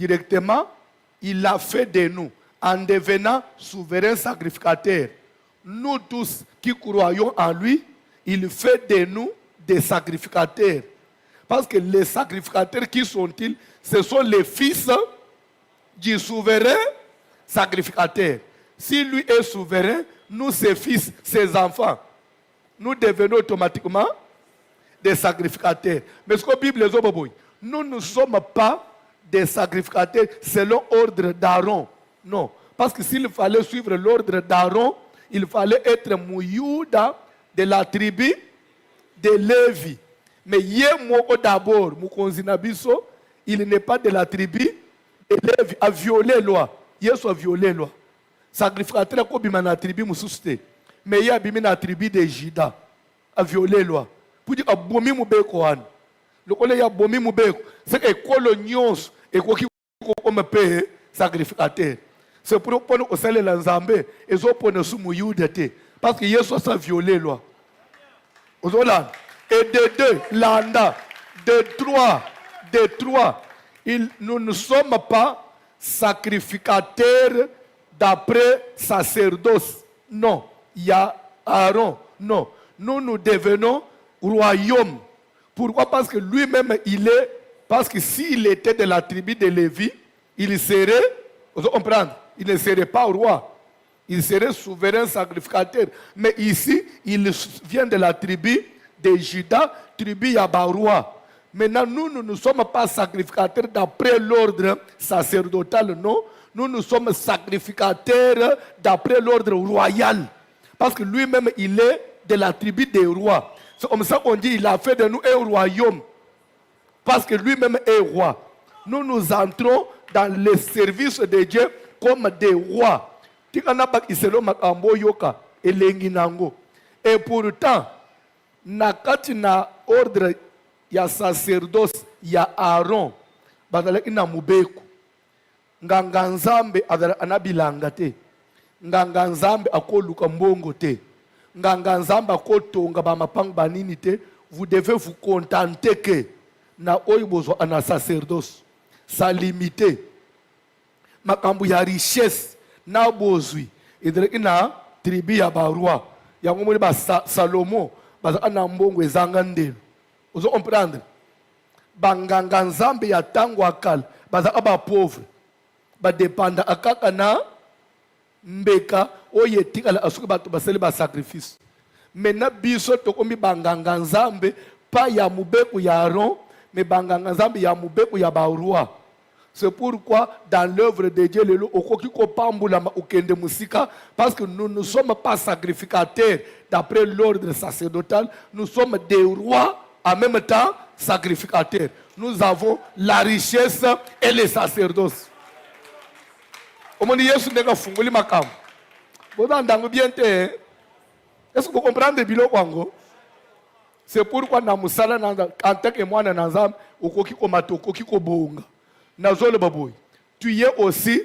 directement, il a fait de nous, en devenant souverain sacrificateur. Nous tous qui croyons en lui, il fait de nous des sacrificateurs. Parce que les sacrificateurs, qui sont-ils? Ce sont les fils du souverain sacrificateur. Si lui est souverain, nous, ses fils, ses enfants, nous devenons automatiquement des sacrificateurs. Mais ce que la Bible dit, nous ne sommes pas des sacrificateurs selon l'ordre d'Aaron. Non. Parce que s'il fallait suivre l'ordre d'Aaron, il fallait être Mouyouda de la tribu de Lévi. Mais d'abord, il n'est pas de la tribu de Lévi, a violé la loi. Yesu a violé la loi. Sacrificateur ko bima na tribu mususte. Mais il y a bima na tribu de Juda a violé la loi. Pour dire abomi mubeko an. Le kole ya abomi mubeko, c'est que colonions et ko ki ko me paye sacrificateur. C'est pour que nous salé la Nzambe et zo pone su muyuda te parce que Yesu a violé la loi. Ozola et de deux landa, de trois, nous ne sommes pas sacrificateurs d'après sacerdoce. Non, il y a Aaron. Non, nous devenons royaume. Pourquoi? Parce que lui-même, parce que s'il était de la tribu de Lévi, il serait, vous comprenez, il ne serait pas roi. Il serait souverain sacrificateur. Mais ici, il vient de la tribu de Juda, tribu Yabaroua. Maintenant, nous ne sommes pas sacrificateurs d'après l'ordre sacerdotal, non. Nous sommes sacrificateurs d'après l'ordre royal. Parce que lui-même, il est de la tribu des rois. C'est comme ça qu'on dit, il a fait de nous un royaume. Parce que lui-même est roi. Nous entrons dans le service de Dieu comme des rois. Et pourtant, nakati na ordre ya sacerdoce ya Aaron bazalaki na mubeku nganga nzambe anabilanga te nganga nzambe akoluka mbongo te nganga nzambe akotonga ba mapango banini te. Vous devez vous contenter que na oyibozo ana sacerdoce sa limité makambu ya richesse na bozwi idreki na tribu ya baroi yango moni ba Salomo baza na mbongo ezanga ndelo. Vous comprenez? Banganga nzambe ya tango akal baza ba pauvre ba dépenda akaka na mbeka oye tikala asuki bato baseli ba sacrifice. Mena biso tokomi banganga nzambe pa ya mubeku ya Aaron mais banganga nzambe ya mubeku ya ba roi. C'est pourquoi dans l'œuvre de Dieu, parce que nous ne sommes pas sacrificateurs d'après l'ordre sacerdotal, nous sommes des rois en même temps sacrificateurs. Nous avons la richesse et les sacerdoces. Est-ce que vous comprenez bien? C'est pourquoi nous sommes en tant que moi, nous sommes tu es aussi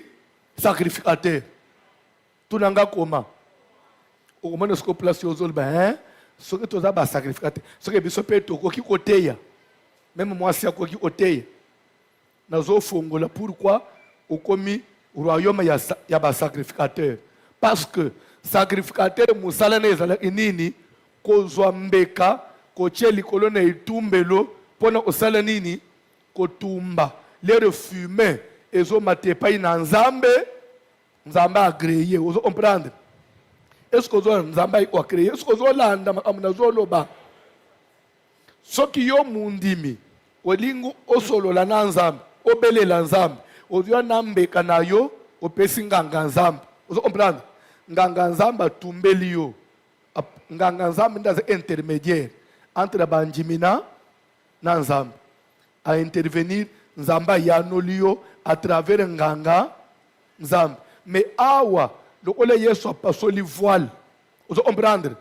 sacrificateur. Tu n'as pas comment. Au moment où tu places aux autres, ce que tu as sacrificateur. Ce que tu as côté. Même moi, si tu as côté. Pourquoi au commis royaume il y a sacrificateur? Parce que sacrificateur musala nezala inini kozwa mbeka koche likolo na itumbelo pona osala nini kotumba. Les fumées, ils ont maté pas une nzambe agréé. Vous comprenez? Est-ce que vous avez nzambe agréé? Est-ce que vous avez landa amnazoloba? Ce qui est mundimi, olingu osolo la nzambe, obele la nzambe, odio nambe kanayo, opesi nganga nzambe. Vous comprenez? Nganga nzambe tumbeli yo. Nganga nzambe ndaza intermédiaire entre banjimina na nzambe. À intervenir Nzamba yanolio à travers nganga nzambe. Mais awa le ole Yesu pasoli voile. Vous comprendre?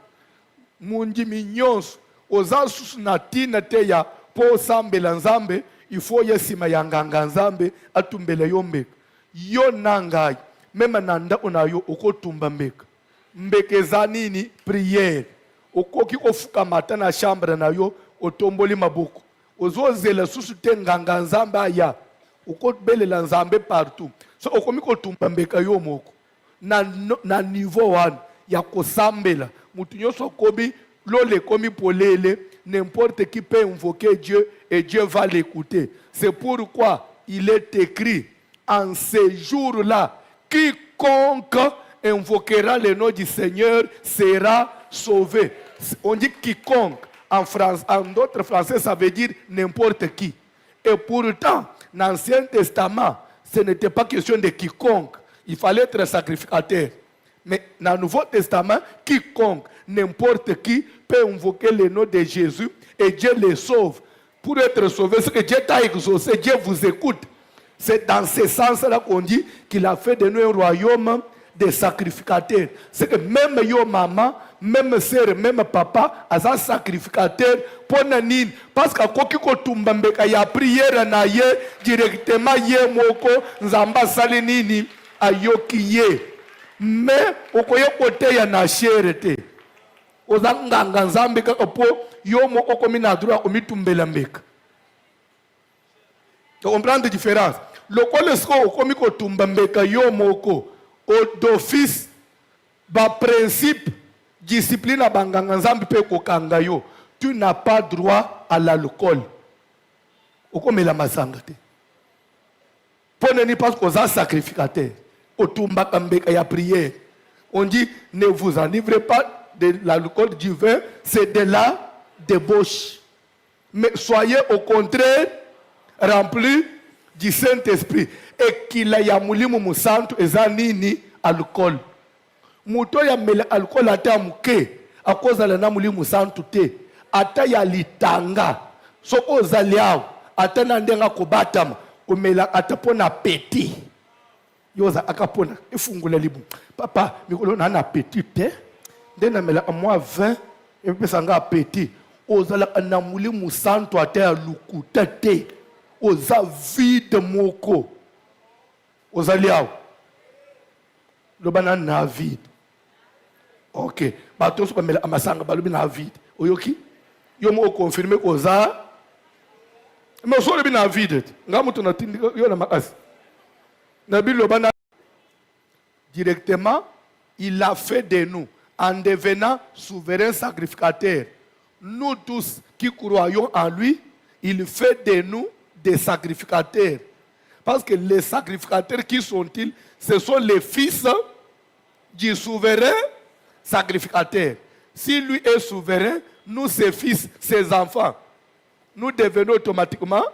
Mundi minyons oza susnatina te ya po sambela nzambe il faut yesima ya nganga nzambe atumbele yombe. Yo nangai même nanda onayo okotumba mbeka. Mbeke za nini prière. Okoki ofuka mata na chambre na yo otomboli maboko. Ozozela susu te nganga nzamba ya ukobelela nzambe partout. So okomi kotumba mbeka yo moko. Na niveau wana ya kosambela. Mutu nyonso komi lole komi polele, n'importe qui peut invoquer Dieu et Dieu va l'écouter. C'est pourquoi il est écrit en ces jours-là, quiconque invoquera le nom du Seigneur sera sauvé. On dit quiconque. En d'autres français, ça veut dire n'importe qui. Et pourtant, dans l'Ancien Testament, ce n'était pas question de quiconque. Il fallait être sacrificateur. Mais dans le Nouveau Testament, quiconque, n'importe qui, peut invoquer le nom de Jésus et Dieu les sauve. Pour être sauvé, c'est que Dieu t'a exaucé, Dieu vous écoute. C'est dans ce sens-là qu'on dit qu'il a fait de nous un royaume des sacrificateurs. C'est que même yo maman, même sœur, même papa, as un sacrificateur pour nanine. Parce que quand on tombe mbeka ya prière na ye directement ye moko nzamba sali nini ayoki ye. Mais okoye kote ya na cherete. Ozanganga nzambe ka po yo moko komi na droit komi tumbela mbeka. Tu comprends la différence? Le kolesko komi ko tumba mbeka yo moko d'office ba principe discipline à banganga nzambe pe kokanga yo. Tu n'as pas droit à l'alcool. Okomela masanga te. Poneni parce qu'on a sacrificateur. Otumba kambeka ya prière. On dit ne vous enivrez pas de l'alcool, du vin, c'est de la débauche. Mais soyez au contraire remplis du Saint-Esprit. Et qu'il y a mulimu musantu ezanini alcool. Muto ya mele alcool ata muke akoza la na mulimu santu te. Ata ya litanga. Soko zaliao ata na ndenga kobatama umela atapona petit. Yoza akapona ifungula libu. Papa mikolo na petit te. Ndena mela moi 20 et pesa nga petit. Ozala na mulimu santu ata ya lukuta te. Oza vide moko. Ozaliao. Lobana na vide. Ok. Bato so kamela amasanga balobi na vide. Oyoki? Yo mo confirmer koza. Mais so lobi na vide. Nga mutu na tindi yo na makasi. Na bi lobana directement, il a fait de nous en devenant souverain sacrificateur. Nous tous qui croyons en lui, il fait de nous des sacrificateurs. Parce que les sacrificateurs, qui sont-ils? Ce sont les fils du souverain sacrificateur. Si lui est souverain, nous, ses fils, ses enfants, nous devenons automatiquement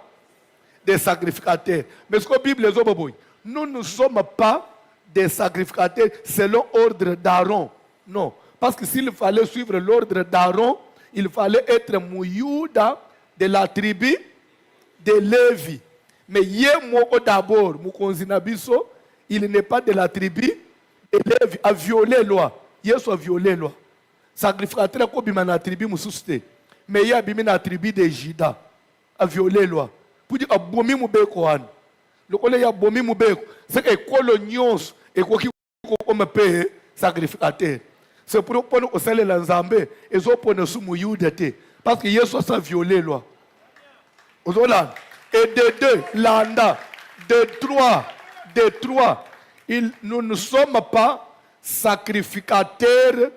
des sacrificateurs. Mais ce que la Bible dit, nous ne sommes pas des sacrificateurs selon l'ordre d'Aaron. Non. Parce que s'il fallait suivre l'ordre d'Aaron, il fallait être Mouyouda de la tribu de Lévi. Mais Yemoko d'abord, Mukonzinabiso, il n'est pas de la tribu de Lévi, a violé la loi. Yesu a violé la loi. Sacrificateur ko bima na tribu mususte. Mais il a bima na tribu de Juda, a violé la loi. Pour dire abomi mubeko wan. Le kole ya bomi mubeko, c'est que colonions et quoi qui comme paye sacrificateur. C'est pour qu'on au sale la nzambe et zo pone sous mouyudete parce que Yesu a violé la loi. Ozola. Et de deux, landa, de trois, nous ne sommes pas sacrificateurs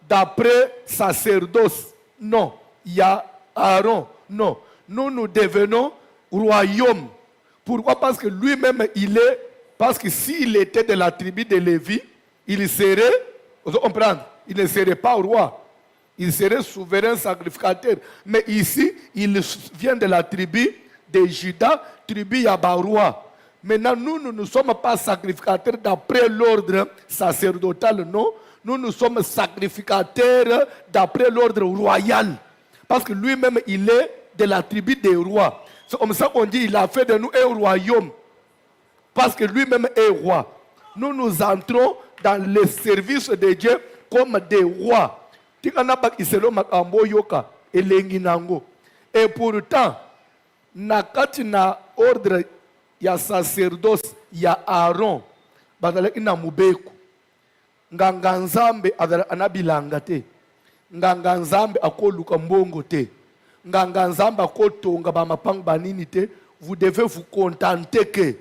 d'après sacerdoce. Non, il y a Aaron. Non, nous devenons royaume. Pourquoi? Parce que lui-même, parce que s'il était de la tribu de Lévi, il serait, vous comprenez, il ne serait pas roi. Il serait souverain sacrificateur. Mais ici, il vient de la tribu de Juda, tribu Yabaroua. Maintenant, nous ne sommes pas sacrificateurs d'après l'ordre sacerdotal, non. Nous sommes sacrificateurs d'après l'ordre royal. Parce que lui-même, il est de la tribu des rois. C'est comme ça qu'on dit, il a fait de nous un royaume. Parce que lui-même est roi. Nous entrons dans le service de Dieu comme des rois. Et pourtant, nakati na ordre ya sacerdoce ya Aaron badala ina mubeko nganga nzambe anabilanga te nganga nzambe akoluka mbongo te nganga nzambe akotonga ba mapango banini te vous devez vous contenter que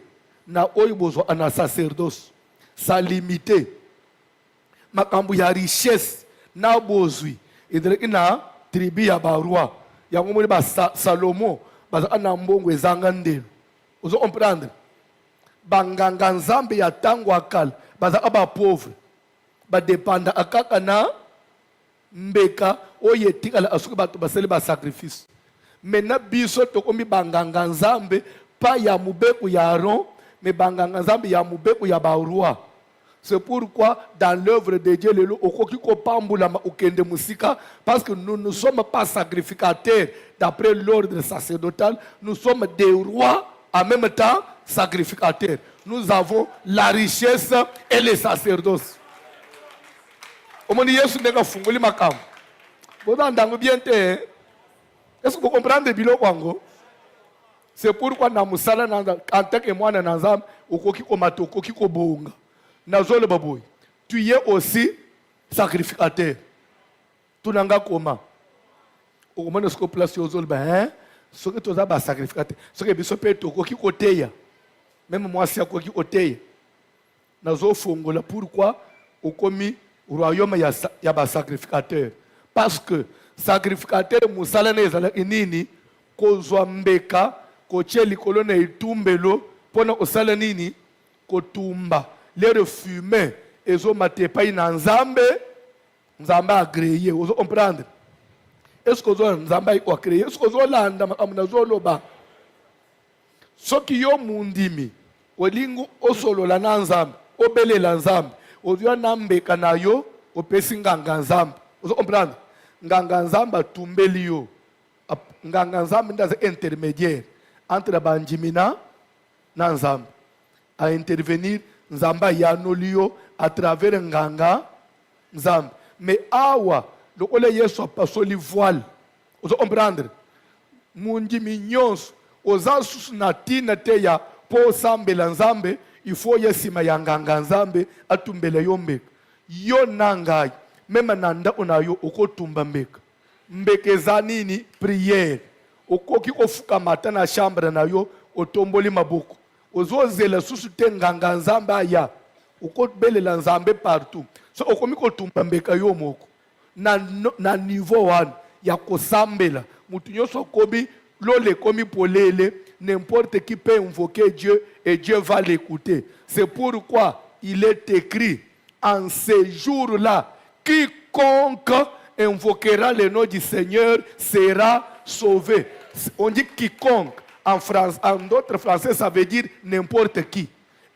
na oibozo ana sacerdoce sa limité makambo ya richesse na bozwi idreki na tribu ya baroi yango moni ba Salomo baza na mbongo ezanga ndelo ozo comprendre banganga nzambe ya tango akala baza aba pauvre ba dépenda akaka na mbeka oyo etikala asuki bato basali ba sacrifice maintenant biso tokomi banganga nzambe pa ya mubeku ya Aaron mais banganga nzambe ya mubeku ya baroi. C'est pourquoi dans l'œuvre de Dieu lelo okoki ko pambula ukende musika parce que nous ne sommes pas sacrificateurs d'après l'ordre sacerdotal, nous sommes des rois en même temps sacrificateurs. Nous avons la richesse et le sacerdoce. Omoni Yesu ndeka funguli makambo. Boza ndango bien te. Est-ce que vous comprenez bilo kwango? C'est pourquoi na musala na en tant que mwana na nzambe okoki ko matoko okoki ko bonga. Nazole baboy. Tu es aussi sacrificateur. Tu n'as pas comment. Au moment où tu places aux autres, ce que tu as sacrificateur. Ce que tu as fait, tu as côté. Même moi, c'est à quoi côté. Nazole fongola. Pourquoi au commis au royaume il y a sacrificateur. Parce que sacrificateur musala nezala inini kozwa mbeka koche likolo na itumbelo pona osala nini kotumba. Les fumées, ils ont maté pas in Nzambe, Nzambe a créé. Vous comprenez? Est-ce que vous avez Nzambe a créé? Est-ce que vous avez l'anda amnazoloba? Ce qui est mundimi, olingo osolo la Nzambe, obele la Nzambe, odio nambe kanayo, opesi nganga Nzambe. Vous comprenez? Nganga Nzambe tumbeli yo. Nganga Nzambe ndaza intermédiaire entre banjimina na Nzambe. À intervenir Nzamba yanolio à travers nganga Nzambe. Mais awa, le ole Yesu a passé le voile. Vous comprendre? Mundi mignons, aux asus natina teya po sambela Nzambe, il faut yesima ya nganga Nzambe atumbela yombe. Yo nangai, même nanda onayo okotumba mbeka. Mbeke zanini prière. Okoki ofuka mata na chambre na yo otomboli maboko. Ozozela susu te nganga Nzambe aya ukobelela Nzambe partout so okomi kotumba mbeka yo moko na niveau wana ya kosambela mutu nyonso kobi lole komi polele n'importe qui peut invoquer Dieu et Dieu va l'écouter. C'est pourquoi il est écrit en ces jours-là quiconque invoquera le nom du Seigneur sera sauvé. On dit quiconque. En d'autres français, ça veut dire n'importe qui.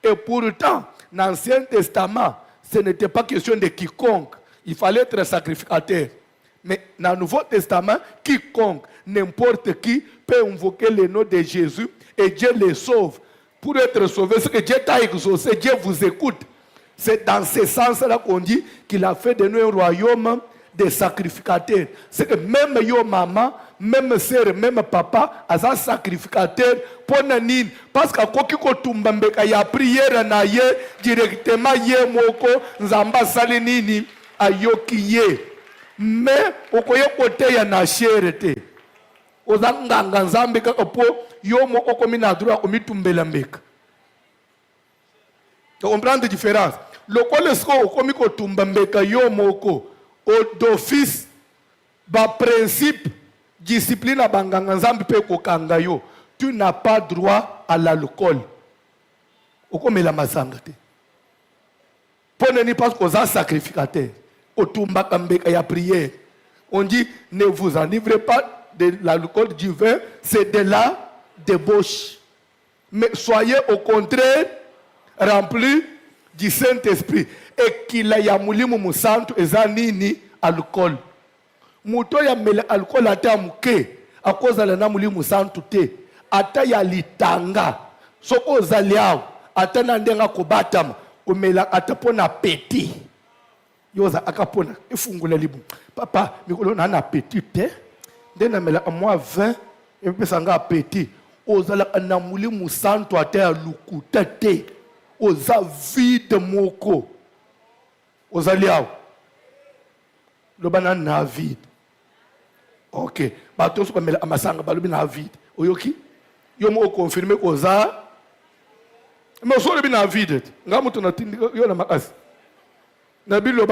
Et pourtant, dans l'Ancien Testament, ce n'était pas question de quiconque. Il fallait être sacrificateur. Mais dans le Nouveau Testament, quiconque, n'importe qui, peut invoquer le nom de Jésus et Dieu le sauve. Pour être sauvé, c'est que Dieu t'a exaucé, Dieu vous écoute. C'est dans ce sens-là qu'on dit qu'il a fait de nous un royaume des sacrificateurs. C'est que même yo maman, même sœur, même papa, as un sacrificateur pour nanine. Parce que koki ko tumbambeka ya prière na ye directement ye moko nzamba sali nini ayoki ye. Mais okoye kote ya na cherete. Ozanganga nzambe ka po yo moko komi na droit komi tumbela mbeka. Tu comprends la différence? Le kolesko komi ko tumbambeka yo moko d'office ba principe discipline banganga nzambe pe kokanga yo, tu n'as pas droit à l'alcool. Okomela masanga te. Poneni parce qu'on a sacrificateur. Otumba kambeka ya prière. On dit ne vous enivrez pas de l'alcool, du vin, c'est de la débauche. Mais soyez au contraire remplis du Saint-Esprit. Et qu'il y a mulimu musantu ezanini alcool. Muto ya mele alcool ata muke akoza la na mulimu santu te. Ata ya litanga. Soko ozaliao ata na ndenga kobatama umela atapona petit. Yoza akapona ifungula libu. Papa mikolo na na petit te. Ndena mela amwa 20 epesa nga petit. Ozala na mulimu santu ata ya lukuta te. Oza vide moko. Ozaliao. Lobana na vide. Ok. Bato so pamela amasanga balobi na vide. Oyoki? yo mo confirmer koza mais so le bina vide ngamu tunatindi yo na makasi na bilo